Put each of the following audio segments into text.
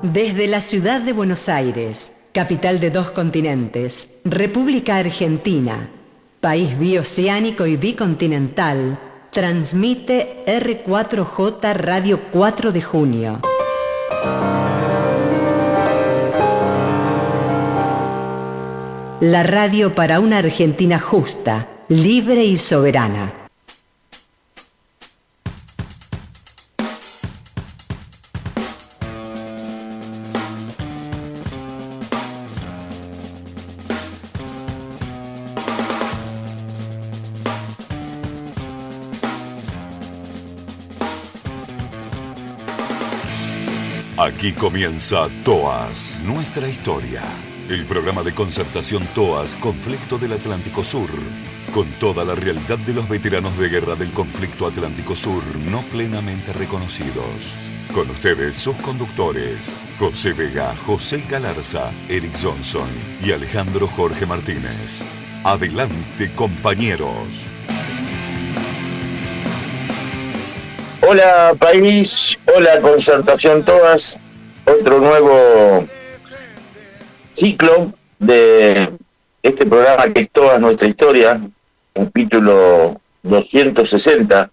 Desde la ciudad de Buenos Aires, capital de 2 continentes, República Argentina, país bioceánico y bicontinental, transmite R4J Radio 4 de Junio. La radio para una Argentina justa, libre y soberana. Aquí comienza TOAS, nuestra historia. El programa de concertación TOAS, Conflicto del Atlántico Sur, con toda la realidad de los veteranos de guerra del conflicto Atlántico Sur no plenamente reconocidos. Con ustedes sus conductores, José Vega, José Galarza, Eric Johnson y Alejandro Jorge Martínez. Adelante, compañeros. Hola país, hola concertación TOAS, otro nuevo ciclo de este programa que es TOAS Nuestra Historia, capítulo 260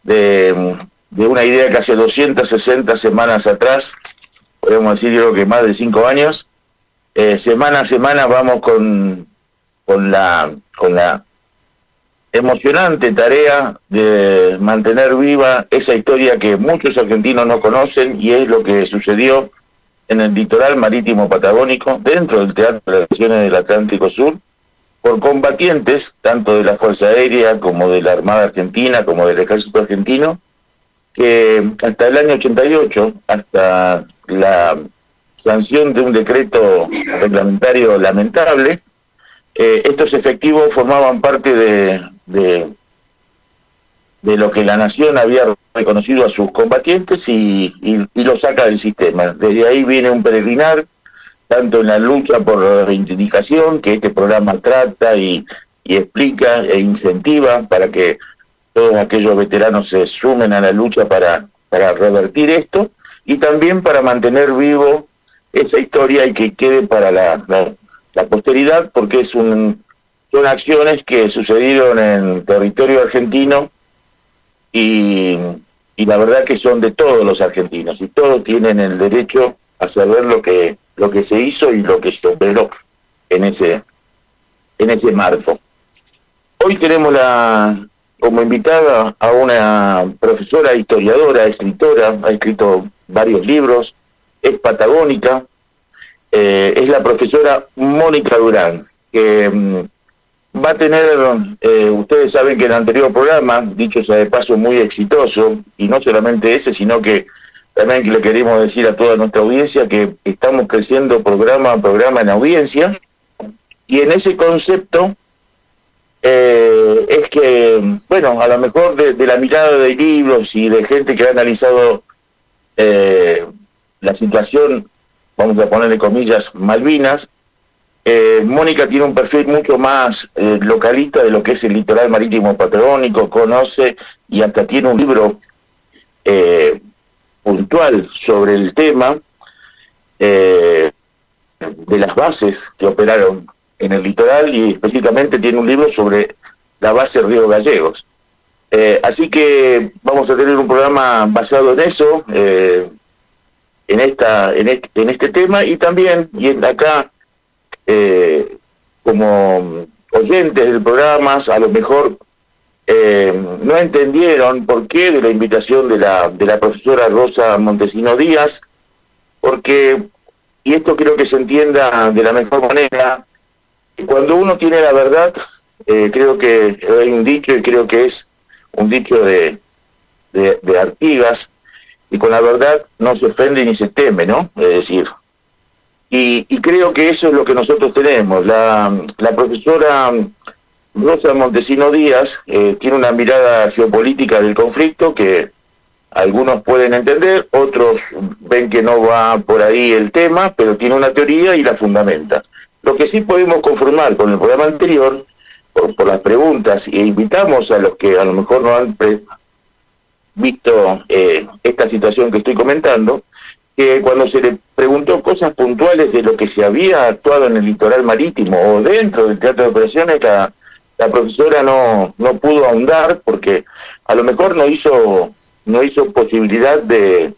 de una idea que hace 260 semanas atrás, podemos decir yo que más de 5 años, semana a semana vamos con la emocionante tarea de mantener viva esa historia que muchos argentinos no conocen, y es lo que sucedió en el litoral marítimo patagónico, dentro del Teatro de las Naciones del Atlántico Sur, por combatientes, tanto de la Fuerza Aérea como de la Armada Argentina, como del Ejército Argentino, que hasta el año 88, hasta la sanción de un decreto reglamentario lamentable, estos efectivos formaban parte de lo que la nación había reconocido a sus combatientes y lo saca del sistema. Desde ahí viene un peregrinar, tanto en la lucha por la reivindicación, que este programa trata y explica e incentiva para que todos aquellos veteranos se sumen a la lucha para revertir esto, y también para mantener vivo esa historia y que quede para la posteridad, porque son acciones que sucedieron en territorio argentino y la verdad que son de todos los argentinos, y todos tienen el derecho a saber lo que se hizo y lo que se operó en ese marco. Hoy tenemos como invitada a una profesora, historiadora, escritora, ha escrito varios libros, es patagónica, es la profesora Mónica Durán, que va a tener, ustedes saben que en el anterior programa, dicho sea de paso, muy exitoso, y no solamente ese, sino que también le queremos decir a toda nuestra audiencia que estamos creciendo programa a programa en audiencia, y en ese concepto es que, bueno, a lo mejor de la mirada de libros y de gente que ha analizado la situación, vamos a ponerle comillas, Malvinas, Mónica tiene un perfil mucho más localista de lo que es el litoral marítimo patagónico, conoce y hasta tiene un libro puntual sobre el tema de las bases que operaron en el litoral, y específicamente tiene un libro sobre la base Río Gallegos. Así que vamos a tener un programa basado en eso, en este tema, y también, acá, como oyentes del programa, a lo mejor no entendieron por qué de la invitación de la profesora Rosa Montesino Díaz, porque, y esto creo que se entienda de la mejor manera, cuando uno tiene la verdad, creo que hay un dicho, y creo que es un dicho de Artigas, y con la verdad no se ofende ni se teme, ¿no? Es decir, y creo que eso es lo que nosotros tenemos. La profesora Rosa Montesino Díaz tiene una mirada geopolítica del conflicto que algunos pueden entender, otros ven que no va por ahí el tema, pero tiene una teoría y la fundamenta. Lo que sí podemos conformar con el programa anterior, por las preguntas, e invitamos a los que a lo mejor no han visto esta situación que estoy comentando, que cuando se le preguntó cosas puntuales de lo que se había actuado en el litoral marítimo o dentro del teatro de operaciones, la profesora no pudo ahondar porque a lo mejor no hizo posibilidad de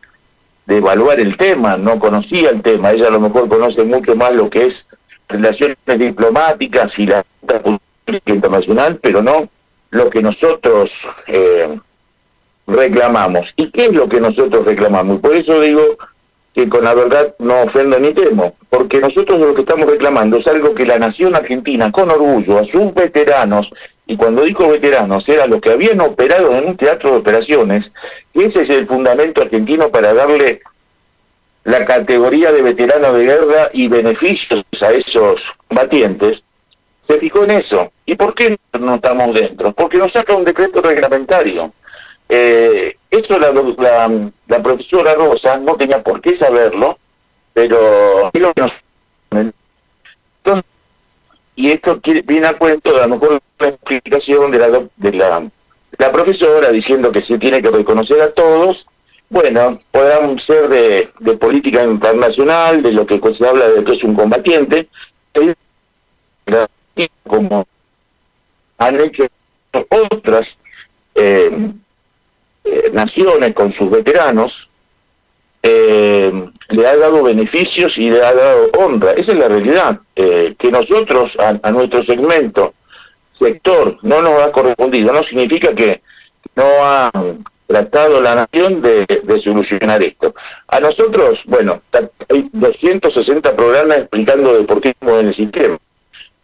evaluar el tema, no conocía el tema. Ella a lo mejor conoce mucho más lo que es relaciones diplomáticas y la política internacional, pero no lo que nosotros reclamamos. ¿Y qué es lo que nosotros reclamamos? Y por eso digo que con la verdad no ofendo ni temo, porque nosotros lo que estamos reclamando es algo que la nación argentina, con orgullo, a sus veteranos, y cuando digo veteranos, eran los que habían operado en un teatro de operaciones, y ese es el fundamento argentino para darle la categoría de veterano de guerra y beneficios a esos combatientes, se fijó en eso. ¿Y por qué no estamos dentro? Porque nos saca un decreto reglamentario. Eso la profesora Rosa no tenía por qué saberlo, pero y esto viene a cuento de a lo mejor la explicación de la profesora diciendo que se tiene que reconocer a todos. Bueno, podrán ser de política internacional, de lo que se habla de que es un combatiente, como han hecho otras naciones con sus veteranos, le ha dado beneficios y le ha dado honra. Esa es la realidad. Que nosotros a nuestro sector no nos ha correspondido, no significa que no ha tratado la nación de solucionar esto. A nosotros, bueno, hay 260 programas explicando deportismo en el sistema,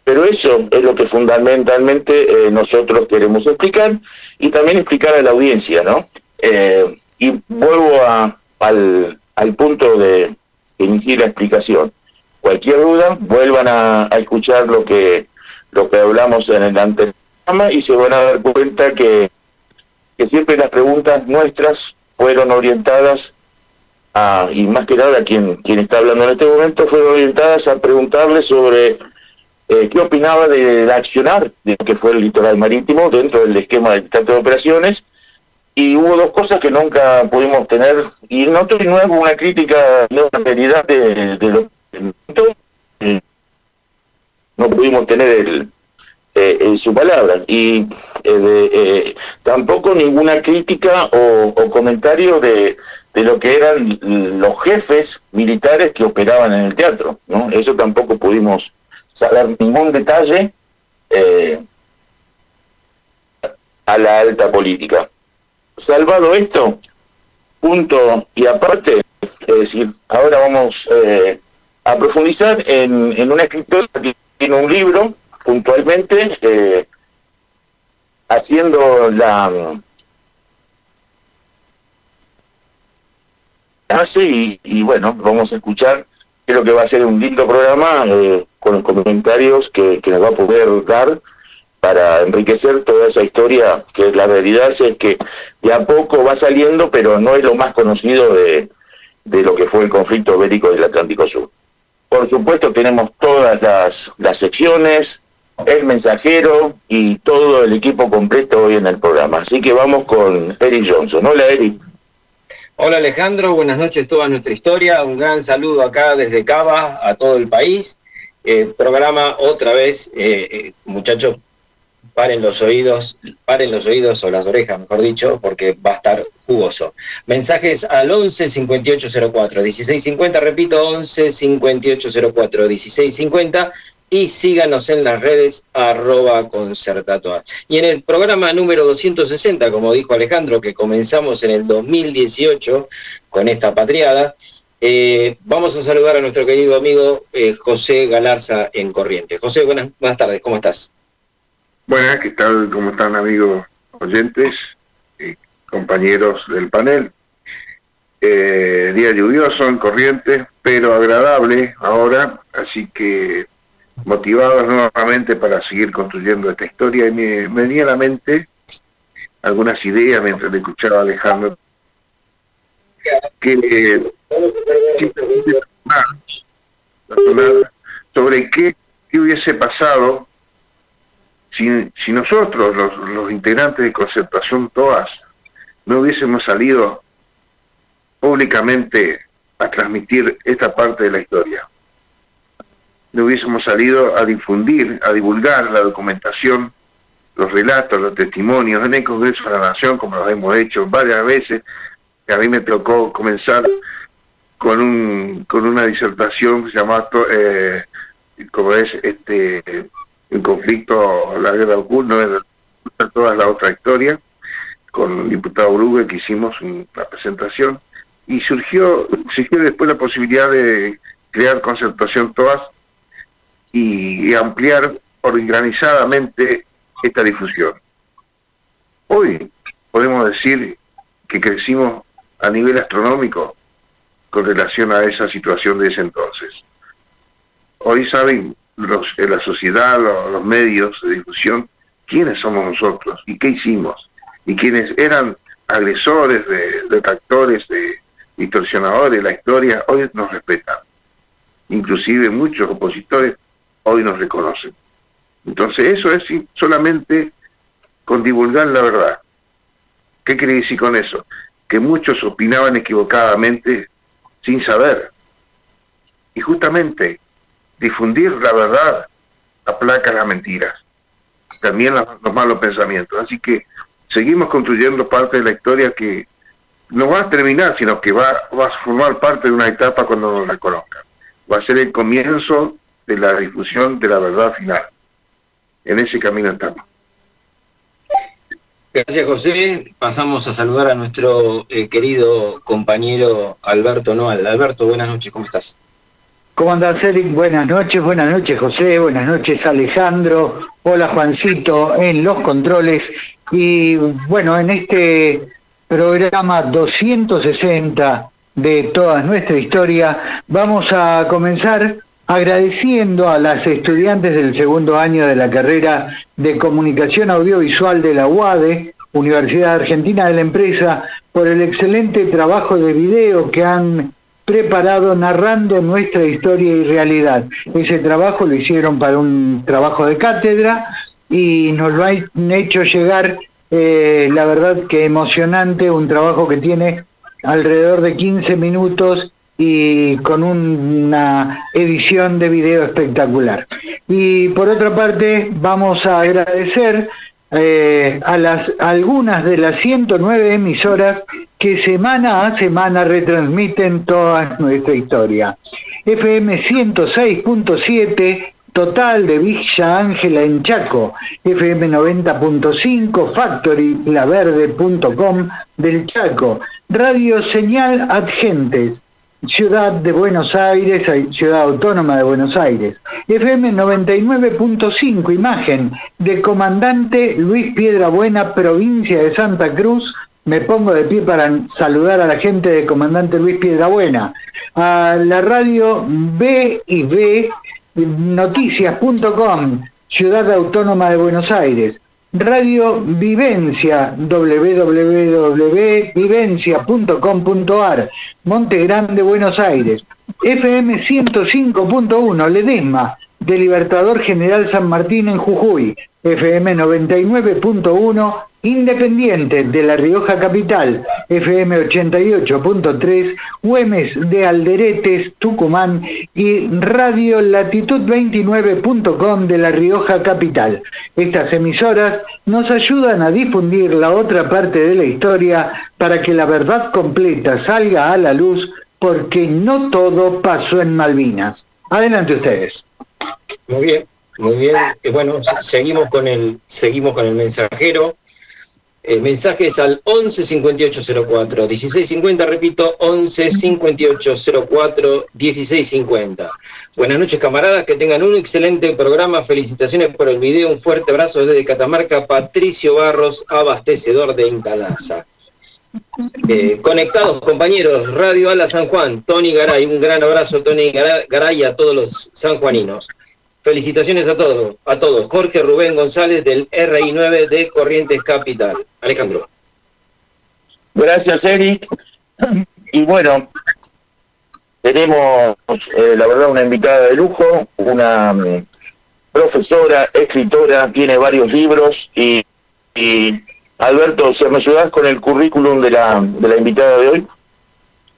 pero eso es lo que fundamentalmente nosotros queremos explicar y también explicar a la audiencia, ¿no? Y vuelvo al punto de iniciar la explicación. Cualquier duda, vuelvan a escuchar lo que hablamos en el anterior programa y se van a dar cuenta que siempre las preguntas nuestras fueron orientadas y más que nada quien está hablando en este momento, fueron orientadas a preguntarle sobre qué opinaba del accionar de lo que fue el litoral marítimo dentro del esquema del teatro de operaciones, y hubo dos cosas que nunca pudimos tener, y no es una crítica de una realidad de lo que no pudimos tener en su palabra, y tampoco ninguna crítica o comentario de lo que eran los jefes militares que operaban en el teatro, ¿no? Eso tampoco pudimos saber ningún detalle a la alta política. Salvado esto, punto y aparte, es decir, ahora vamos a profundizar en una escritora que tiene un libro puntualmente haciendo y bueno, vamos a escuchar. Creo que va a ser un lindo programa con los comentarios que nos va a poder dar para enriquecer toda esa historia, que la realidad es que de a poco va saliendo, pero no es lo más conocido de lo que fue el conflicto bélico del Atlántico Sur. Por supuesto tenemos todas las secciones, el mensajero y todo el equipo completo hoy en el programa. Así que vamos con Eric Johnson. Hola, Eric. Hola Alejandro, buenas noches, toda nuestra historia. Un gran saludo acá desde Cava a todo el país. Programa otra vez, muchachos, paren los oídos o las orejas, mejor dicho, porque va a estar jugoso. Mensajes al 11 58 04 16 50, repito, 11 58 04 16 50, y síganos en las redes @concertatoas. Y en el programa número 260, como dijo Alejandro, que comenzamos en el 2018 con esta patriada, vamos a saludar a nuestro querido amigo José Galarza en Corrientes. José, buenas tardes, ¿cómo estás? Buenas, ¿qué tal? ¿Cómo están, amigos oyentes, compañeros del panel? Día lluvioso en Corrientes, pero agradable ahora, así que motivados nuevamente para seguir construyendo esta historia. Y me venía a la mente algunas ideas mientras le escuchaba a Alejandro, que sobre qué hubiese pasado si nosotros, los integrantes de Concertación TOAS, no hubiésemos salido públicamente a transmitir esta parte de la historia. No hubiésemos salido a difundir, a divulgar la documentación, los relatos, los testimonios en el Congreso de la Nación, como lo hemos hecho varias veces. A mí me tocó comenzar con una disertación llamada como es el conflicto, la guerra oculta, no es toda la otra historia, con el diputado Brugue, que hicimos una presentación, y surgió después la posibilidad de crear Concertación TOAS y ampliar organizadamente esta difusión. Hoy podemos decir que crecimos a nivel astronómico con relación a esa situación de ese entonces. Hoy saben la sociedad, los medios de difusión, quiénes somos nosotros y qué hicimos, y quienes eran agresores, detractores, distorsionadores de la historia, hoy nos respetan. Inclusive muchos opositores hoy nos reconocen. Entonces eso es solamente con divulgar la verdad. ¿Qué quiere decir con eso? Que muchos opinaban equivocadamente sin saber. Y justamente difundir la verdad aplaca las mentiras, también los malos pensamientos. Así que seguimos construyendo parte de la historia que no va a terminar, sino que va a formar parte de una etapa cuando nos la conozcan. Va a ser el comienzo de la difusión de la verdad final. En ese camino estamos. Gracias, José. Pasamos a saludar a nuestro querido compañero Alberto Noal. Alberto, buenas noches, ¿cómo estás? ¿Cómo andás, Eric? Buenas noches, José, buenas noches, Alejandro. Hola, Juancito, en los controles. Y bueno, en este programa 260 de toda nuestra historia, vamos a comenzar agradeciendo a las estudiantes del segundo año de la carrera de Comunicación Audiovisual de la UADE, Universidad Argentina de la Empresa, por el excelente trabajo de video que han preparado narrando nuestra historia y realidad. Ese trabajo lo hicieron para un trabajo de cátedra y nos lo han hecho llegar, la verdad que emocionante, un trabajo que tiene alrededor de 15 minutos y con una edición de video espectacular. Y por otra parte, vamos a agradecer a algunas de las 109 emisoras que semana a semana retransmiten toda nuestra historia. FM 106.7, Total de Villa Ángela en Chaco, FM 90.5, factorylaverde.com del Chaco, Radio Señal Adgentes, Ciudad de Buenos Aires, Ciudad Autónoma de Buenos Aires, FM 99.5, Imagen, de Comandante Luis Piedrabuena, provincia de Santa Cruz. Me pongo de pie para saludar a la gente de Comandante Luis Piedrabuena. A la radio B&B Noticias.com, Ciudad Autónoma de Buenos Aires. Radio Vivencia, www.vivencia.com.ar, Monte Grande, Buenos Aires. FM 105.1, Ledesma, de Libertador General San Martín en Jujuy. FM 99.1, Independiente, de La Rioja Capital. FM 88.3, Güemes de Alderetes, Tucumán. Y Radio Latitud 29.com de La Rioja Capital. Estas emisoras nos ayudan a difundir la otra parte de la historia para que la verdad completa salga a la luz, porque no todo pasó en Malvinas. Adelante ustedes. Muy bien, muy bien. Bueno, seguimos con el mensajero. Mensajes al 11 58 04 16 50, repito, 11 58 04 16 50. Buenas noches, camaradas, que tengan un excelente programa. Felicitaciones por el video. Un fuerte abrazo desde Catamarca, Patricio Barros, abastecedor de Intalaza. Conectados, compañeros, Radio Ala San Juan, Tony Garay, un gran abrazo, Tony Garay, a todos los sanjuaninos. Felicitaciones a todos. Jorge Rubén González del RI9 de Corrientes Capital. Alejandro. Gracias, Eric. Y bueno, tenemos, la verdad, una invitada de lujo, una profesora, escritora, tiene varios libros y Alberto, ¿me ayudás con el currículum de la invitada de hoy?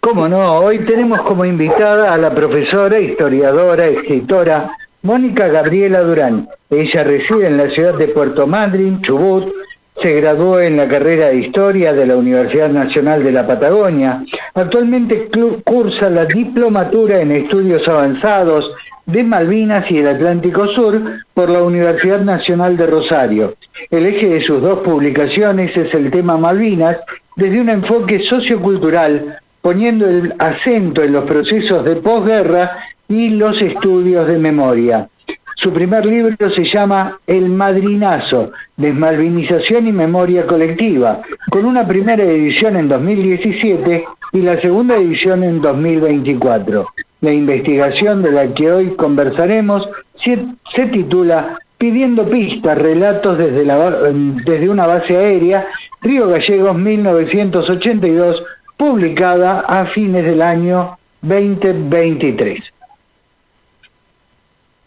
Cómo no, hoy tenemos como invitada a la profesora, historiadora, escritora Mónica Gabriela Durán. Ella reside en la ciudad de Puerto Madryn, Chubut. Se graduó en la carrera de Historia de la Universidad Nacional de la Patagonia. Actualmente cursa la diplomatura en Estudios Avanzados de Malvinas y el Atlántico Sur por la Universidad Nacional de Rosario. El eje de sus dos publicaciones es el tema Malvinas desde un enfoque sociocultural, poniendo el acento en los procesos de posguerra y los estudios de memoria. Su primer libro se llama El Madrinazo, Desmalvinización y Memoria Colectiva, con una primera edición en 2017 y la segunda edición en 2024. La investigación de la que hoy conversaremos se titula Pidiendo pistas, relatos desde una base aérea, Río Gallegos 1982, publicada a fines del año 2023.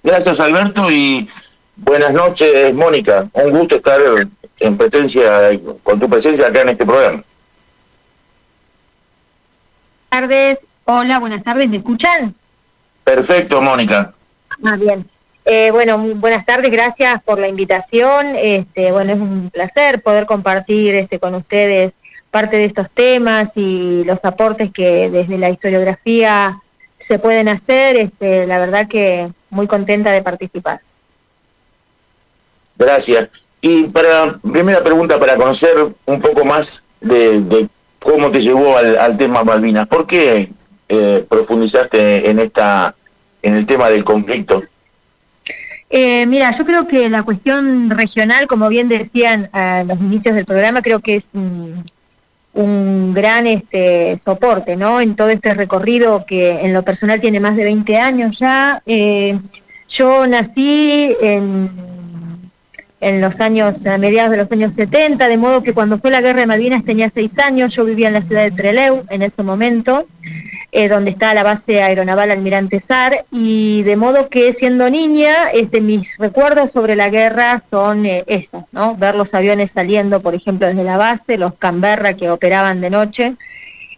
Gracias, Alberto, y buenas noches, Mónica. Un gusto estar en presencia, con tu presencia acá en este programa. Buenas tardes. Hola, buenas tardes. ¿Me escuchan? Perfecto, Mónica. Bien. Bueno, muy buenas tardes. Gracias por la invitación. Bueno, es un placer poder compartir con ustedes parte de estos temas y los aportes que desde la historiografía se pueden hacer. La verdad que muy contenta de participar. Gracias. Y primera pregunta, para conocer un poco más de cómo te llevó al tema Malvinas. ¿Por qué profundizaste en el tema del conflicto? Mira, yo creo que la cuestión regional, como bien decían a los inicios del programa, creo que es un gran soporte, ¿no? En todo este recorrido que en lo personal tiene más de 20 años ya. Yo nací en los años, a mediados de los años 70, de modo que cuando fue la Guerra de Malvinas tenía 6 años. Yo vivía en la ciudad de Trelew en ese momento, donde está la base aeronaval Almirante Sar, y de modo que siendo niña, mis recuerdos sobre la guerra son esos, ¿no? Ver los aviones saliendo, por ejemplo, desde la base, los Canberra que operaban de noche,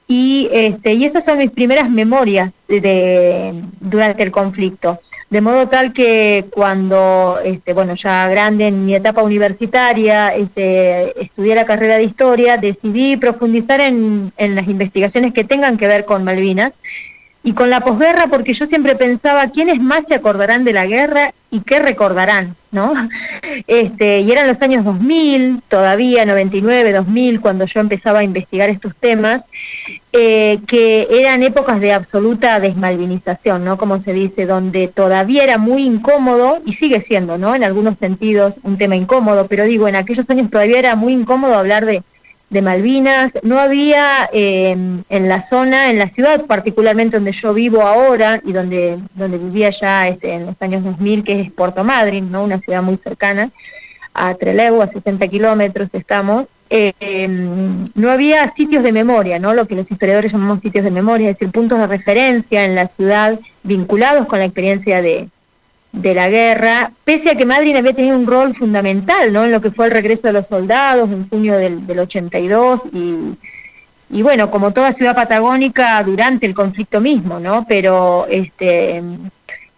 y esas son mis primeras memorias durante el conflicto. De modo tal que cuando, ya grande en mi etapa universitaria, estudié la carrera de Historia, decidí profundizar en las investigaciones que tengan que ver con Malvinas y con la posguerra, porque yo siempre pensaba quiénes más se acordarán de la guerra y qué recordarán, ¿no? Y eran los años 2000, todavía 99, 2000, cuando yo empezaba a investigar estos temas, que eran épocas de absoluta desmalvinización, ¿no? Como se dice, donde todavía era muy incómodo, y sigue siendo, ¿no? En algunos sentidos un tema incómodo, pero digo, en aquellos años todavía era muy incómodo hablar de Malvinas. No había en la zona, en la ciudad particularmente donde yo vivo ahora y donde vivía ya en los años 2000, que es Puerto Madryn, ¿no? Una ciudad muy cercana a Trelew, a 60 kilómetros estamos. No había sitios de memoria, ¿no? Lo que los historiadores llamamos sitios de memoria, es decir, puntos de referencia en la ciudad vinculados con la experiencia de la guerra, pese a que Madryn había tenido un rol fundamental, ¿no? En lo que fue el regreso de los soldados en junio del 82 y bueno, como toda ciudad patagónica durante el conflicto mismo, ¿no? Pero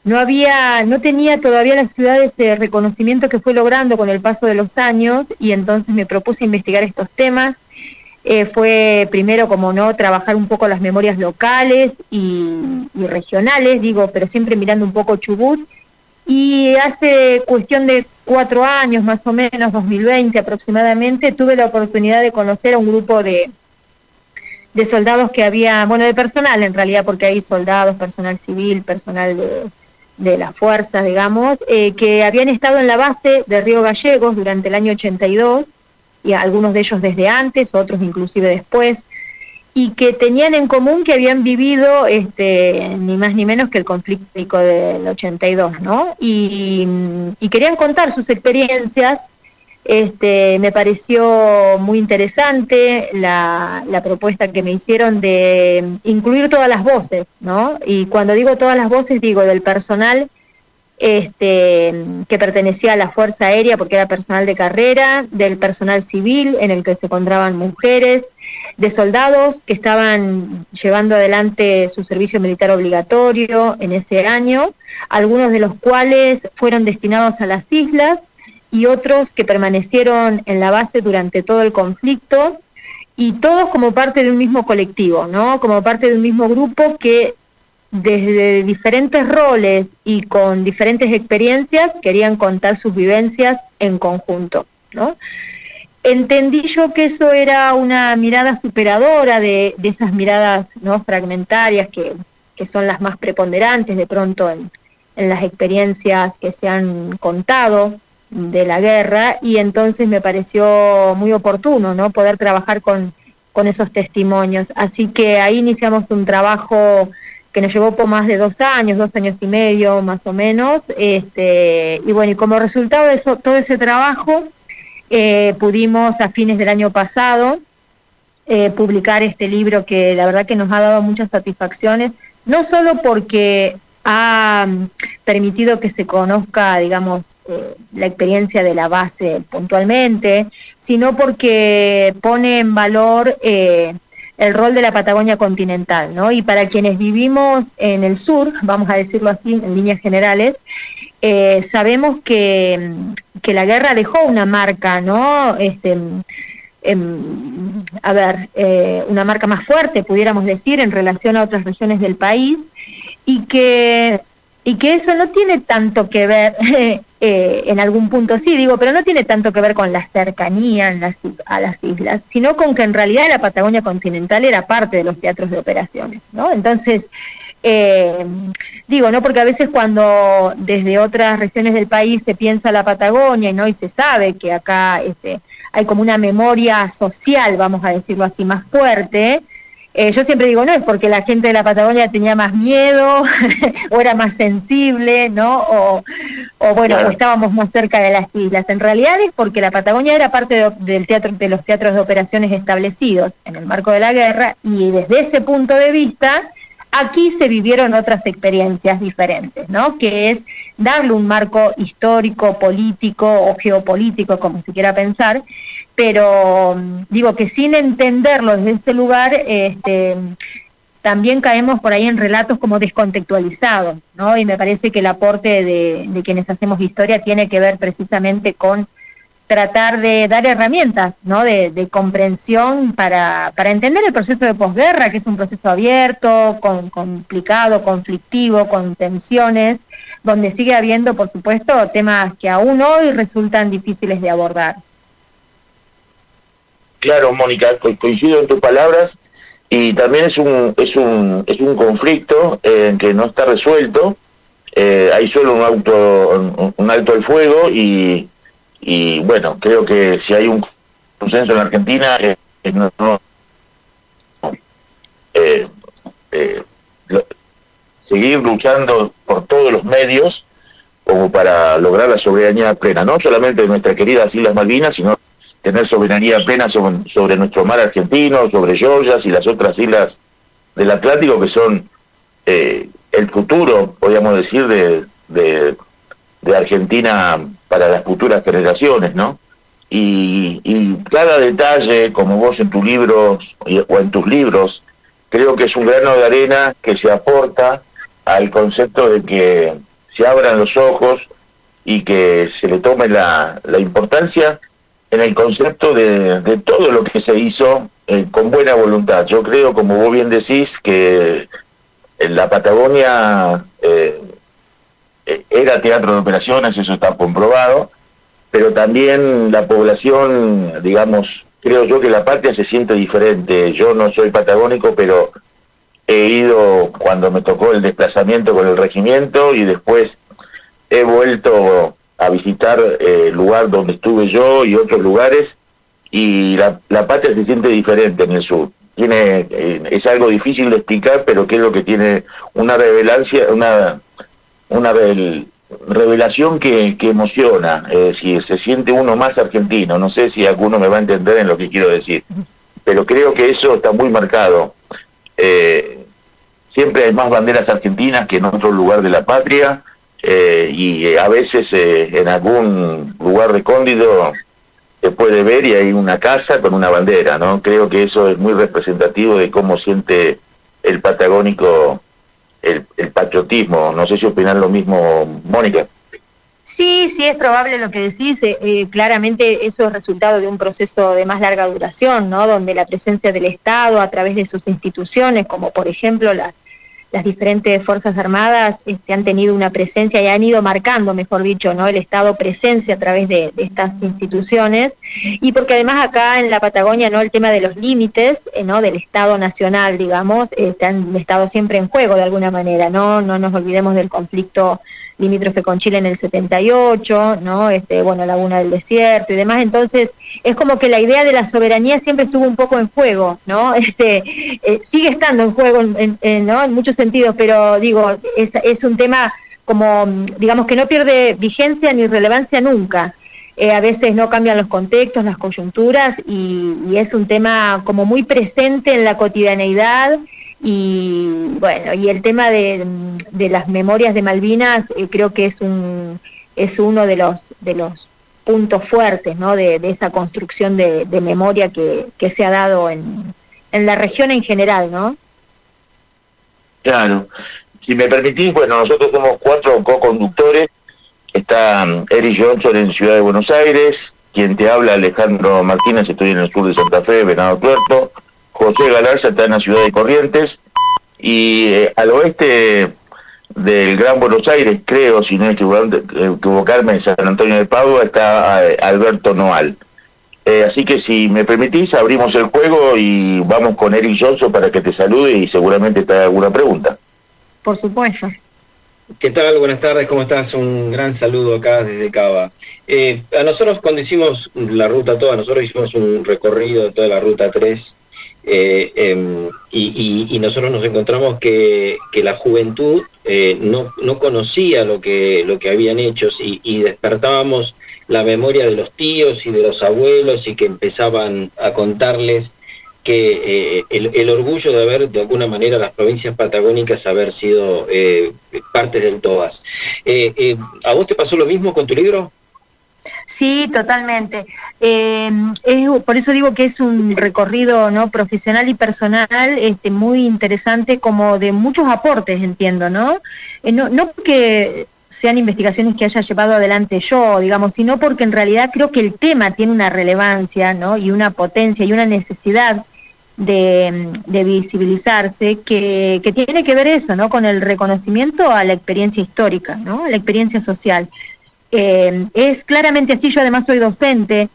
no tenía todavía la ciudad ese reconocimiento que fue logrando con el paso de los años, y entonces me propuse investigar estos temas. Fue primero, como no, trabajar un poco las memorias locales y regionales, pero siempre mirando un poco Chubut. Y hace cuestión de 4 años, más o menos, 2020 aproximadamente, tuve la oportunidad de conocer a un grupo de soldados que había, de personal en realidad, porque hay soldados, personal civil, personal de las fuerzas, digamos, que habían estado en la base de Río Gallegos durante el año 82, y algunos de ellos desde antes, otros inclusive después, y que tenían en común que habían vivido ni más ni menos que el conflicto del 82, ¿no? Y querían contar sus experiencias. Me pareció muy interesante la propuesta que me hicieron de incluir todas las voces, ¿no? Y cuando digo todas las voces, digo del personal que pertenecía a la Fuerza Aérea porque era personal de carrera, del personal civil en el que se encontraban mujeres, de soldados que estaban llevando adelante su servicio militar obligatorio en ese año, algunos de los cuales fueron destinados a las islas y otros que permanecieron en la base durante todo el conflicto, y todos como parte de un mismo colectivo, ¿no? Como parte de un mismo grupo que desde diferentes roles y con diferentes experiencias querían contar sus vivencias en conjunto, ¿no? Entendí yo que eso era una mirada superadora de esas miradas, ¿no?, fragmentarias que son las más preponderantes de pronto en las experiencias que se han contado de la guerra, y entonces me pareció muy oportuno, ¿no?, poder trabajar con esos testimonios. Así que ahí iniciamos un trabajo que nos llevó por más de 2 años y medio más o menos, y bueno, y como resultado de eso, todo ese trabajo, pudimos a fines del año pasado publicar este libro que la verdad que nos ha dado muchas satisfacciones, no solo porque ha permitido que se conozca, digamos, la experiencia de la base puntualmente, sino porque pone en valor el rol de la Patagonia continental, ¿no? Y para quienes vivimos en el sur, vamos a decirlo así en líneas generales, sabemos que la guerra dejó una marca, ¿no? Una marca más fuerte, pudiéramos decir, en relación a otras regiones del país, y que eso no tiene tanto que ver, en algún punto sí, digo, pero no tiene tanto que ver con la cercanía a las islas, sino con que en realidad la Patagonia continental era parte de los teatros de operaciones, ¿no? Entonces, digo, ¿no? Porque a veces cuando desde otras regiones del país se piensa la Patagonia, ¿no?, y se sabe que acá hay como una memoria social, vamos a decirlo así, más fuerte. Yo siempre digo, no es porque la gente de la Patagonia tenía más miedo o era más sensible, ¿no? O bueno, claro, o estábamos más cerca de las islas. En realidad es porque la Patagonia era parte de los teatros de operaciones establecidos en el marco de la guerra, y desde ese punto de vista aquí se vivieron otras experiencias diferentes, ¿no? Que es darle un marco histórico, político o geopolítico, como se quiera pensar, pero digo que sin entenderlo desde ese lugar, también caemos por ahí en relatos como descontextualizados, ¿no? Y me parece que el aporte de quienes hacemos historia tiene que ver precisamente con tratar de dar herramientas, ¿no?, de comprensión para entender el proceso de posguerra, que es un proceso abierto, complicado, conflictivo, con tensiones, donde sigue habiendo, por supuesto, temas que aún hoy resultan difíciles de abordar. Claro, Mónica, coincido en tus palabras, y también es un conflicto que no está resuelto. Hay solo un alto el fuego, y bueno, creo que si hay un consenso en la Argentina, seguir luchando por todos los medios como para lograr la soberanía plena, no solamente de nuestras queridas Islas Malvinas, sino tener soberanía plena sobre nuestro mar argentino, sobre Georgias y las otras islas del Atlántico, que son el futuro, podríamos decir, de Argentina para las futuras generaciones, ¿no? Y cada detalle, como vos en tus libros o en tus libros, creo que es un grano de arena que se aporta al concepto de que se abran los ojos y que se le tome la importancia en el concepto de todo lo que se hizo con buena voluntad. Yo creo, como vos bien decís, que en la Patagonia era teatro de operaciones, eso está comprobado, pero también la población, digamos, creo yo que la patria se siente diferente. Yo no soy patagónico, pero he ido cuando me tocó el desplazamiento con el regimiento, y después he vuelto a visitar el lugar donde estuve yo y otros lugares, y la patria se siente diferente en el sur. Es algo difícil de explicar, pero creo que tiene una revelación que emociona. Es decir, se siente uno más argentino. No sé si alguno me va a entender en lo que quiero decir, pero creo que eso está muy marcado. Siempre hay más banderas argentinas que en otro lugar de la patria, y a veces en algún lugar recóndito se puede ver y hay una casa con una bandera, ¿no? Creo que eso es muy representativo de cómo siente el patagónico el patriotismo. No sé si opinan lo mismo, Mónica. Sí, sí, es probable lo que decís. Claramente eso es resultado de un proceso de más larga duración, ¿no? Donde la presencia del Estado a través de sus instituciones, como por ejemplo las diferentes Fuerzas Armadas, han tenido una presencia y han ido marcando, mejor dicho, ¿no? El Estado presencia a través de estas instituciones, y porque además acá en la Patagonia, ¿no? El tema de los límites, ¿no? Del Estado nacional, digamos, han estado siempre en juego de alguna manera, ¿no? No nos olvidemos del conflicto limítrofe con Chile en el 78, ¿no? Bueno, Laguna del Desierto y demás. Entonces es como que la idea de la soberanía siempre estuvo un poco en juego, ¿no? Sigue estando en juego, ¿no? En muchos sentidos, pero digo, es un tema como, digamos, que no pierde vigencia ni relevancia nunca. A veces no cambian los contextos, las coyunturas, y es un tema como muy presente en la cotidianeidad. Y bueno, y el tema de las memorias de Malvinas, creo que es uno de los puntos fuertes, ¿no? de esa construcción de memoria que se ha dado en la región en general, ¿no? Claro. Si me permitís, bueno, nosotros somos 4 co-conductores. Está Eric Johnson en Ciudad de Buenos Aires, quien te habla, Alejandro Martínez, estoy en el sur de Santa Fe, Venado Tuerto. José Galarza está en la ciudad de Corrientes, y al oeste del Gran Buenos Aires, creo, si no equivocarme, en San Antonio de Padua, está Alberto Noal. Así que si me permitís, abrimos el juego y vamos con Eric Johnson para que te salude y seguramente te haga alguna pregunta. Por supuesto. ¿Qué tal? Buenas tardes, ¿cómo estás? Un gran saludo acá desde Cava. A nosotros cuando hicimos la ruta toda, nosotros hicimos un recorrido de toda la ruta 3, y nosotros nos encontramos que la juventud no conocía lo que habían hecho, y despertábamos la memoria de los tíos y de los abuelos, y que empezaban a contarles que el orgullo de haber, de alguna manera, las provincias patagónicas haber sido partes del TOAS. ¿A vos te pasó lo mismo con tu libro? Sí, totalmente. Por eso digo que es un recorrido, ¿no? Profesional y personal, muy interesante, como de muchos aportes, entiendo, ¿no? No porque sean investigaciones que haya llevado adelante yo, digamos, sino porque en realidad creo que el tema tiene una relevancia, ¿no? Y una potencia y una necesidad de visibilizarse, que tiene que ver eso, ¿no? Con el reconocimiento a la experiencia histórica, ¿no? A la experiencia social. Es claramente así. Yo además soy docente,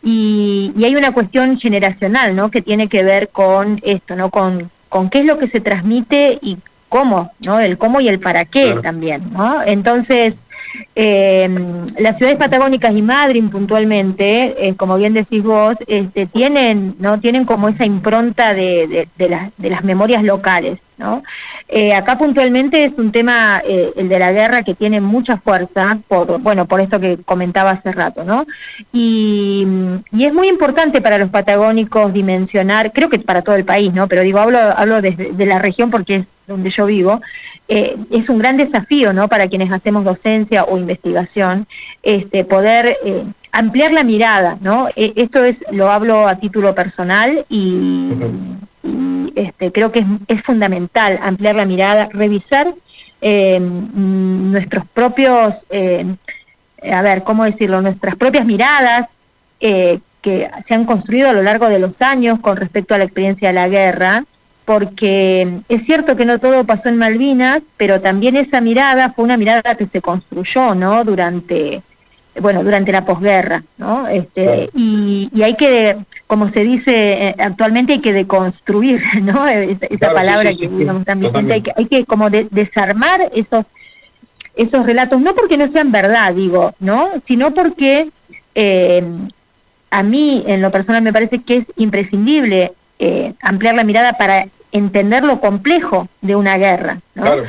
y hay una cuestión generacional, ¿no? Que tiene que ver con esto, ¿no? Con qué es lo que se transmite y cómo, ¿no? El cómo y el para qué, claro, también, ¿no? Entonces, las ciudades patagónicas y Madryn puntualmente, como bien decís vos, tienen como esa impronta de las memorias locales, ¿no? Acá puntualmente es un tema, el de la guerra, que tiene mucha fuerza por esto que comentaba hace rato, ¿no? Y es muy importante para los patagónicos dimensionar, creo que para todo el país, ¿no? Pero digo, hablo de la región porque es donde yo vivo. Es un gran desafío, ¿no? Para quienes hacemos docencia o investigación, poder ampliar la mirada, ¿no? Esto lo hablo a título personal, y creo que es fundamental ampliar la mirada, revisar nuestros propios, ¿cómo decirlo? Nuestras propias miradas que se han construido a lo largo de los años con respecto a la experiencia de la guerra, porque es cierto que no todo pasó en Malvinas, pero también esa mirada fue una mirada que se construyó, ¿no? Durante la posguerra, ¿no? Y hay que, como se dice actualmente, hay que deconstruir, ¿no? Esa claro, palabra, sí, que digamos tan vigente, hay que como desarmar esos relatos, no porque no sean verdad, digo, ¿no? Sino porque a mí, en lo personal, me parece que es imprescindible ampliar la mirada para entender lo complejo de una guerra, ¿no? Claro.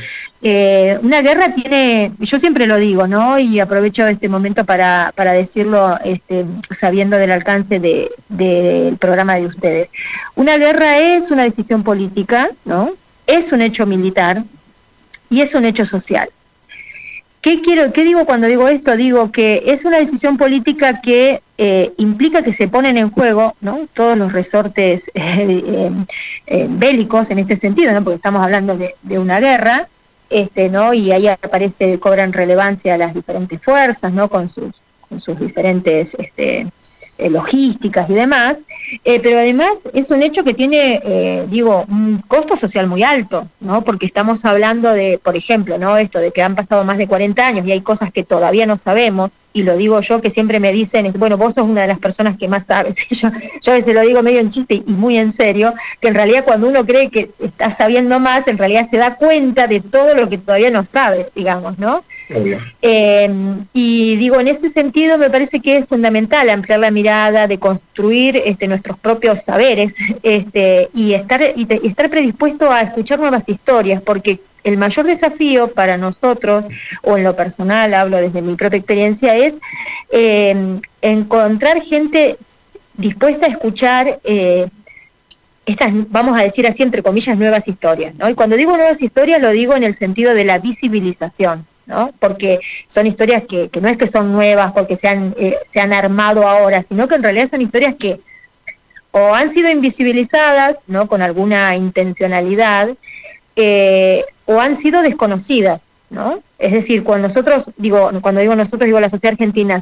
Una guerra tiene, yo siempre lo digo, ¿no? Y aprovecho este momento para decirlo, sabiendo del alcance del programa de ustedes. Una guerra es una decisión política, ¿no? Es un hecho militar y es un hecho social. ¿Qué digo cuando digo esto? Digo que es una decisión política que implica que se ponen en juego, ¿no?, todos los resortes bélicos en este sentido, ¿no?, porque estamos hablando de una guerra, ¿no?, y ahí cobran relevancia las diferentes fuerzas, ¿no?, con sus diferentes logísticas y demás, pero además es un hecho que tiene, un costo social muy alto, ¿no?, porque estamos hablando de, por ejemplo, ¿no?, esto de que han pasado más de 40 años y hay cosas que todavía no sabemos, y lo digo yo, que siempre me dicen, bueno, vos sos una de las personas que más sabes, yo a veces lo digo medio en chiste y muy en serio, que en realidad cuando uno cree que está sabiendo más, en realidad se da cuenta de todo lo que todavía no sabe, digamos, ¿no? Y digo, en ese sentido me parece que es fundamental ampliar la mirada, de construir nuestros propios saberes, y estar predispuesto a escuchar nuevas historias, porque el mayor desafío para nosotros, o en lo personal, hablo desde mi propia experiencia, es encontrar gente dispuesta a escuchar estas, vamos a decir así, entre comillas, nuevas historias, ¿no? Y cuando digo nuevas historias lo digo en el sentido de la visibilización, ¿no? Porque son historias que no es que son nuevas porque se han armado ahora, sino que en realidad son historias que o han sido invisibilizadas, ¿no?, con alguna intencionalidad, o han sido desconocidas, ¿no? Es decir, cuando digo la sociedad argentina,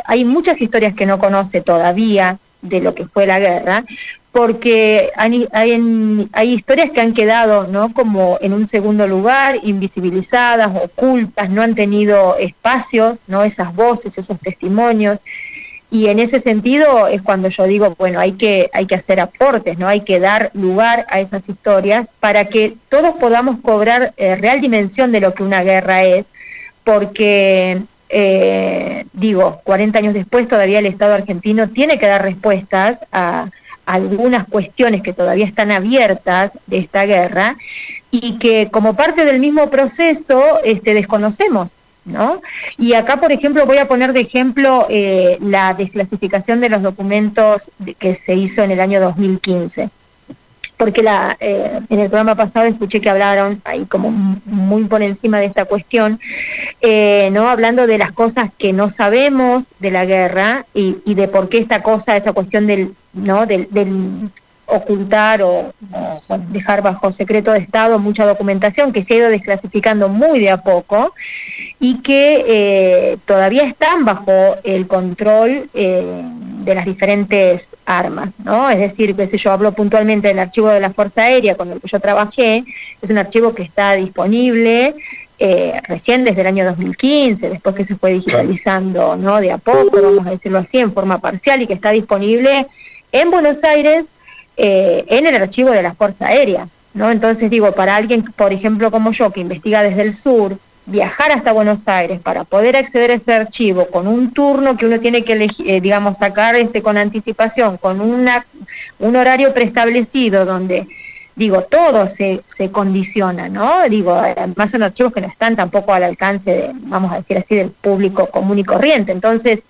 hay muchas historias que no conoce todavía de lo que fue la guerra, porque hay historias que han quedado, ¿no?, como en un segundo lugar, invisibilizadas, ocultas, no han tenido espacios, ¿no?, esas voces, esos testimonios. Y en ese sentido es cuando yo digo, bueno, hay que hacer aportes, ¿no? Hay que dar lugar a esas historias para que todos podamos cobrar real dimensión de lo que una guerra es, porque, 40 años después todavía el Estado argentino tiene que dar respuestas a algunas cuestiones que todavía están abiertas de esta guerra y que como parte del mismo proceso desconocemos, ¿no? Y acá, por ejemplo, voy a poner de ejemplo la desclasificación de los documentos que se hizo en el año 2015, porque en el programa pasado escuché que hablaron ahí como muy por encima de esta cuestión, ¿no?, hablando de las cosas que no sabemos de la guerra y de por qué esta cuestión del ocultar o dejar bajo secreto de Estado mucha documentación que se ha ido desclasificando muy de a poco y que todavía están bajo el control de las diferentes armas, ¿no? Es decir, que si yo hablo puntualmente del archivo de la Fuerza Aérea con el que yo trabajé, es un archivo que está disponible recién desde el año 2015, después que se fue digitalizando, ¿no?, de a poco, vamos a decirlo así, en forma parcial, y que está disponible en Buenos Aires, en el archivo de la Fuerza Aérea, ¿no? Entonces para alguien, por ejemplo, como yo, que investiga desde el sur, viajar hasta Buenos Aires para poder acceder a ese archivo con un turno que uno tiene que elegir, sacar con anticipación, con un horario preestablecido donde, todo se condiciona, ¿no? Además son archivos que no están tampoco al alcance vamos a decir así, del público común y corriente. Entonces,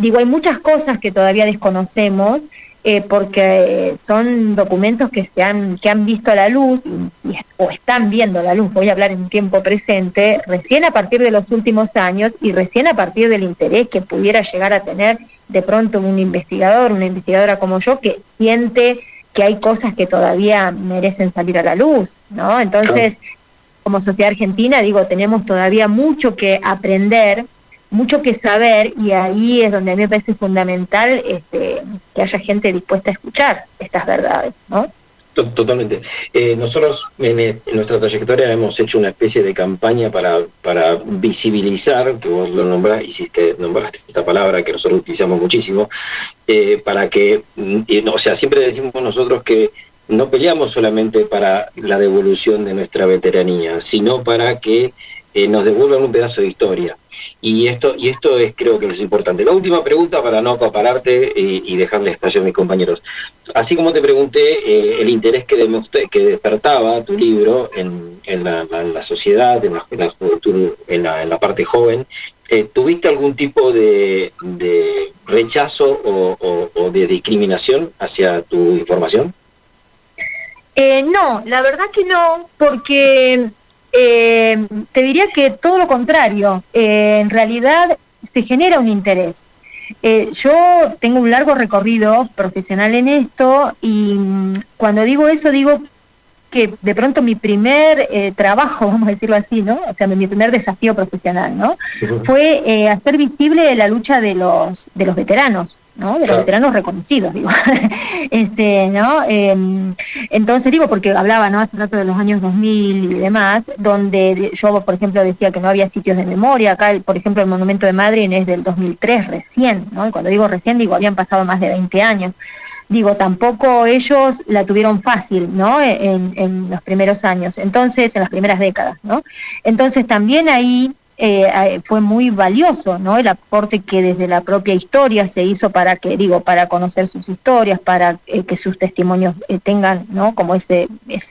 hay muchas cosas que todavía desconocemos, porque son documentos que han visto la luz o están viendo la luz, voy a hablar en tiempo presente, recién a partir de los últimos años y recién a partir del interés que pudiera llegar a tener de pronto un investigador, una investigadora como yo, que siente que hay cosas que todavía merecen salir a la luz, ¿no? Entonces, como sociedad argentina, tenemos todavía mucho que aprender, mucho que saber, y ahí es donde a mí me parece fundamental que haya gente dispuesta a escuchar estas verdades, ¿no? Totalmente. Nosotros en nuestra trayectoria hemos hecho una especie de campaña para visibilizar, que vos lo nombraste esta palabra que nosotros utilizamos muchísimo, para que, siempre decimos nosotros que no peleamos solamente para la devolución de nuestra veteranía, sino para que nos devuelvan un pedazo de historia. Y esto creo que es importante. La última pregunta, para no acapararte y dejarle espacio a mis compañeros. Así como te pregunté el interés que despertaba tu libro en la sociedad, en la juventud, en la parte joven, ¿tuviste algún tipo de rechazo o de discriminación hacia tu información? No, la verdad que no, porque Te diría que todo lo contrario. En realidad se genera un interés. Yo tengo un largo recorrido profesional en esto y cuando digo eso digo que de pronto mi primer trabajo, vamos a decirlo así, ¿no? O sea, mi primer desafío profesional, ¿no? Fue hacer visible la lucha de los veteranos, ¿no? De los veteranos reconocidos, digo. ¿No? Entonces digo, porque hablaba, ¿no? Hace rato de los años 2000 y demás, donde yo, por ejemplo, decía que no había sitios de memoria. Acá, por ejemplo, el Monumento de Madryn es del 2003 recién, ¿no? Y cuando digo recién, digo, habían pasado más de 20 años. Digo, tampoco ellos la tuvieron fácil, ¿no? En los primeros años, entonces, en las primeras décadas, ¿no? Entonces también ahí fue muy valioso, ¿no? El aporte que desde la propia historia se hizo para conocer sus historias, para que sus testimonios tengan, ¿no? Como ese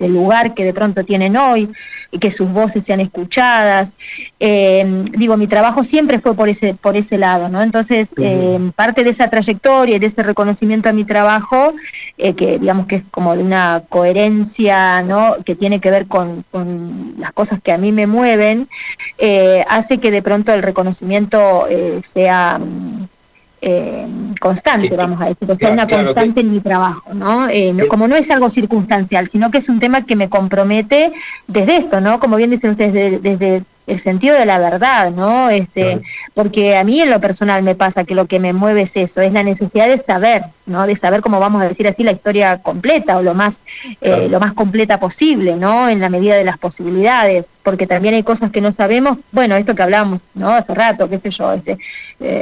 lugar que de pronto tienen hoy, y que sus voces sean escuchadas. Mi trabajo siempre fue por ese lado, ¿no? Entonces, parte de esa trayectoria y de ese reconocimiento a mi trabajo, que digamos que es como de una coherencia, ¿no? Que tiene que ver con las cosas que a mí me mueven, hace que de pronto el reconocimiento sea constante, vamos a decir, o sea, una constante en mi trabajo, ¿no? Como no es algo circunstancial, sino que es un tema que me compromete desde esto, ¿no? Como bien dicen ustedes, desde el sentido de la verdad, ¿no? Porque a mí en lo personal me pasa que lo que me mueve es eso, es la necesidad de saber, ¿no? De saber, como vamos a decir así, la historia completa o lo más completa posible, ¿no? En la medida de las posibilidades, porque también hay cosas que no sabemos. Bueno, esto que hablábamos, ¿no? Hace rato, qué sé yo,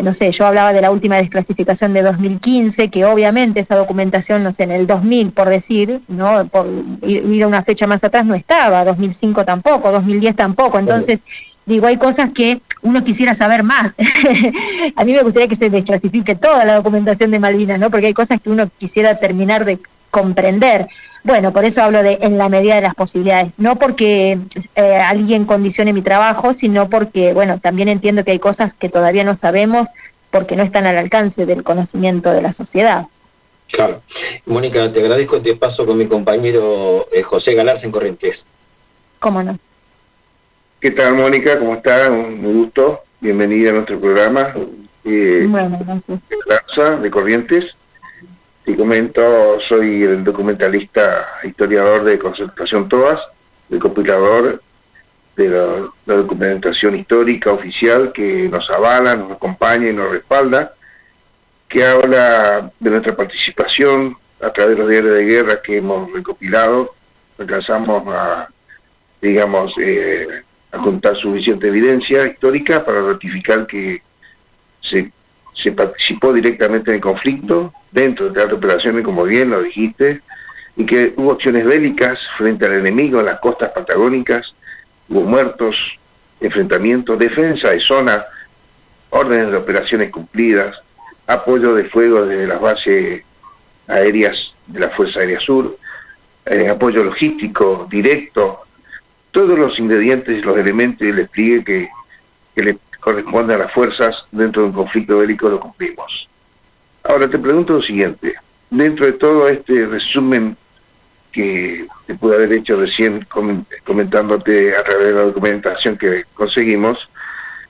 no sé, yo hablaba de la última desclasificación de 2015, que obviamente esa documentación, no sé, en el 2000, por decir, ¿no? Por ir a una fecha más atrás no estaba, 2005 tampoco, 2010 tampoco, entonces digo, hay cosas que uno quisiera saber más. A mí me gustaría que se desclasifique toda la documentación de Malvinas, ¿no? Porque hay cosas que uno quisiera terminar de comprender. Bueno, por eso hablo de en la medida de las posibilidades. No porque alguien condicione mi trabajo, sino porque, bueno, también entiendo que hay cosas que todavía no sabemos porque no están al alcance del conocimiento de la sociedad. Claro. Mónica, te agradezco, te paso con mi compañero José Galarza en Corrientes. ¿Cómo no? ¿Qué tal, Mónica? ¿Cómo estás? Un gusto. Bienvenida a nuestro programa. Bueno, gracias. Galarza, de Corrientes. Te comento, soy el documentalista, historiador de Concertación TOAS, el compilador de la documentación histórica oficial que nos avala, nos acompaña y nos respalda, que habla de nuestra participación a través de los diarios de guerra que hemos recopilado. Alcanzamos a juntar suficiente evidencia histórica para ratificar que se participó directamente en el conflicto, dentro del teatro de operaciones, como bien lo dijiste, y que hubo acciones bélicas frente al enemigo en las costas patagónicas, hubo muertos, enfrentamientos, defensa de zona, órdenes de operaciones cumplidas, apoyo de fuego desde las bases aéreas de la Fuerza Aérea Sur, apoyo logístico directo, todos los ingredientes y los elementos y el despliegue que le corresponde a las fuerzas dentro de un conflicto bélico lo cumplimos. Ahora te pregunto lo siguiente, dentro de todo este resumen que te pude haber hecho recién comentándote a través de la documentación que conseguimos,